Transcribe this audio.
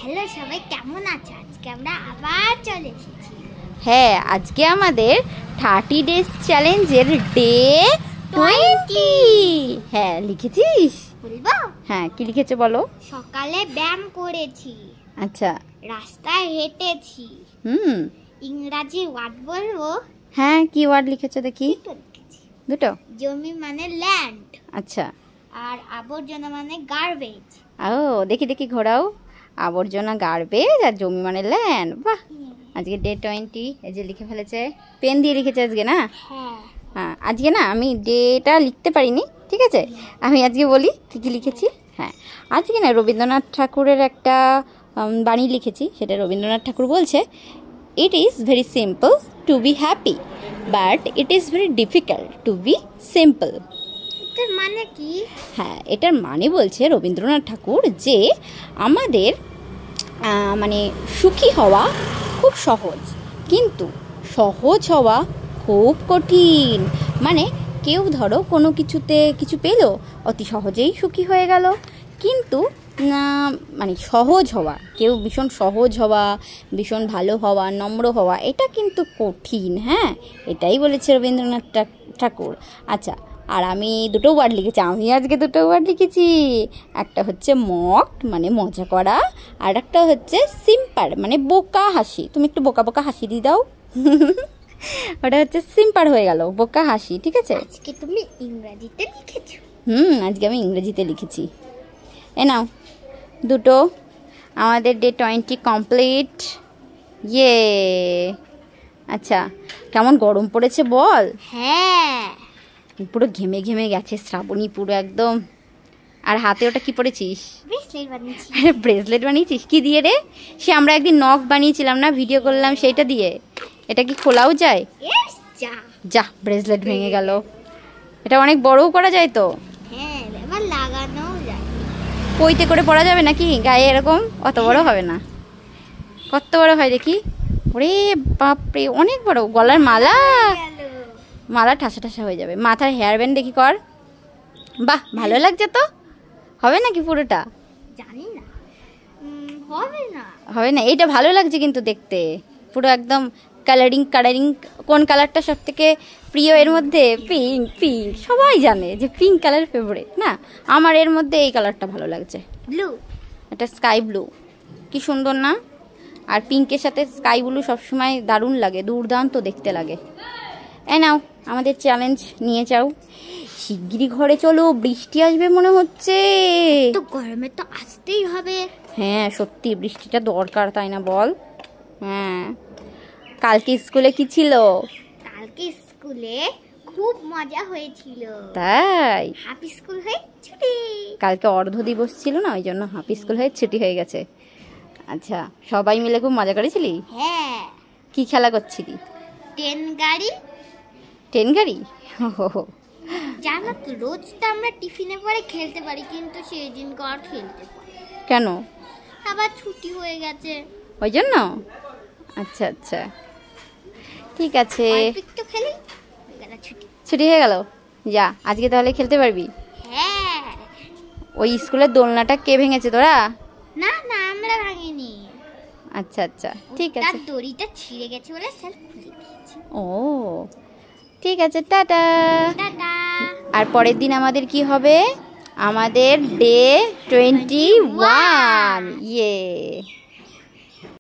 Hello সবাই, কেমন আছো? আজকে আমরা আবার চলে এসেছি। হ্যাঁ, আজকে আমাদের 30 ডেজ চ্যালেঞ্জের ডে 20। হ্যাঁ, লিখেছিস? বলবো? হ্যাঁ, কি লিখেছে বলো? সকালে ব্যায়াম করেছি, আচ্ছা, রাস্তায় হেঁটেছি, ইংরাজি ওয়ার্ড বলবো। হ্যাঁ, কি ওয়ার্ড লিখেছো দেখি? দুটো। জমি মানে ল্যান্ড, আচ্ছা, আর আবর্জনা মানে গার্বেজ। ও দেখি দেখি ঘোরাও। আবর্জনা গার্বেজ আর জমি মানে ল্যান্ড। বাহ, আজকে ডে 20 এই যে লিখে ফেলেছে, পেন দিয়ে লিখেছে আজকে না? হ্যাঁ, আজকে না আমি ডেটা লিখতে পারিনি, ঠিক আছে? আমি আজকে বলি কী কী লিখেছি। হ্যাঁ, আজকে না রবীন্দ্রনাথ ঠাকুরের একটা বাণী লিখেছি। সেটা রবীন্দ্রনাথ ঠাকুর বলছে, it is very simple to be happy, but it is very difficult to be simple. এটার মানে কি? হ্যাঁ, এটার মানে বলছে রবীন্দ্রনাথ ঠাকুর যে আমাদের মানে সুখী হওয়া খুব সহজ, কিন্তু সহজ হওয়া খুব কঠিন। মানে কেউ ধরো কোনো কিছুতে কিছু পেলো, অতি সহজেই সুখী হয়ে গেল, কিন্তু মানে সহজ হওয়া, কেউ ভীষণ সহজ হওয়া, ভীষণ ভালো হওয়া, নম্র হওয়া, এটা কিন্তু কঠিন। হ্যাঁ, এটাই বলেছে রবীন্দ্রনাথ ঠাকুর। আচ্ছা, আর আমি দুটো ওয়ার্ড লিখেছি। আমি আজকে দুটো ওয়ার্ড লিখেছি। একটা হচ্ছে মকড মানে মজা করা, আর একটা হচ্ছে সিম্পার মানে বোকা হাসি। তুমি একটু বোকা বোকা হাসি দিয়ে দাও। ওটা হচ্ছে সিম্পার হয়ে গেল, বোকা হাসি। ঠিক আছে, আজকে তুমি ইংরেজিতে লিখেছো? আজকে আমি ইংরেজিতে লিখেছি। এ নাও দুটো, আমাদের ডে 20 কমপ্লিট। ইয়ে, আচ্ছা, কেমন গরম পড়েছে বল? হ্যাঁ, পুরো ঘেমে ঘেমে গেছে শ্রাবণী পুরো একদম। আর হাতে ওটা কি পরেছিস? ব্রেসলেট বানিয়েছি। ব্রেসলেট বানিয়েছিস? কি দিয়ে রে? সে আমরা একদিন নখ বানিয়েছিলাম না, ভিডিও করলাম, সেইটা দিয়ে। এটা কি খোলাও যায়? যা, ব্রেসলেট ভেঙে গেল। এটা অনেক বড়ও করা যায় তো। হ্যাঁ, এবার লাগানোও যায়। পইতে করে পরা যাবে নাকি গায়ে? এরকম অত বড় হবে না। কত বড় হয় দেখি? ওরে বাপরে, অনেক বড়। গলার মালা, মালা ঠাসা ঠাসা হয়ে যাবে। মাথার হেয়ার ব্যান্ড দেখি কর। বাহ, ভালো লাগছে তো। হবে নাকি পুরোটা? জানি না, হবে না। হবে না, এইটা ভালো লাগছে কিন্তু দেখতে, পুরো একদম কালারিং। কোন কালারটা সব থেকে প্রিয় এর মধ্যে? পিঙ্ক। পিঙ্ক সবাই জানে যে পিঙ্ক কালার ফেভারিট না? আমার এর মধ্যে এই কালারটা ভালো লাগছে, ব্লু। এটা স্কাই ব্লু। কি সুন্দর না? আর পিঙ্কের সাথে স্কাই ব্লু সবসময় দারুণ লাগে, দুর্দান্ত দেখতে লাগে। এ নাও, আমাদের চ্যালেঞ্জ নিয়ে যাও। শিগগিরই ঘরে চলো, বৃষ্টি আসবে মনে হচ্ছে। তো গরমে তো আসতেই হবে। হ্যাঁ, সত্যি বৃষ্টিটা দরকার, তাই না বল? হ্যাঁ, কালকে স্কুলে কি ছিল? কালকে স্কুলে খুব মজা হয়েছিল। তাই? হাফ স্কুল হয়ে ছুটি। কালকে অর্ধ দিবস ছিল না, ওই জন্য হাফ স্কুল হয়ে ছুটি হয়ে গেছে। আচ্ছা, সবাই মিলে খুব মজা করেছিলি? হ্যাঁ। কি খেলা করছিলি? ট্রেন গাড়ি। ট্রেন গাড়ি? জানো তো, রোজ তো আমরা টিফিনে পরে খেলতে পারি, কিন্তু সেই দিন আর খেলতে পারি। কেন? আবার ছুটি হয়ে গেছে, ওই জন্য। আচ্ছা আচ্ছা, ঠিক আছে। একটু খেলি, ছুটি হয়ে গেল। যা, আজকে তাহলে খেলতে পারবি? হ্যাঁ। ওই স্কুলের দোলনাটা কে ভেঙেছে? তোরা? না না, আমরা ভাঙিনি। আচ্ছা আচ্ছা, ঠিক আছে। দড়িটা ছিঁড়ে গেছে বলে স্যার খুলে দিয়েছে। ও ঠিক আছে, টাটা। টাটা। আর পরের দিন আমাদের কি হবে? আমাদের ডে 21। ইয়ে,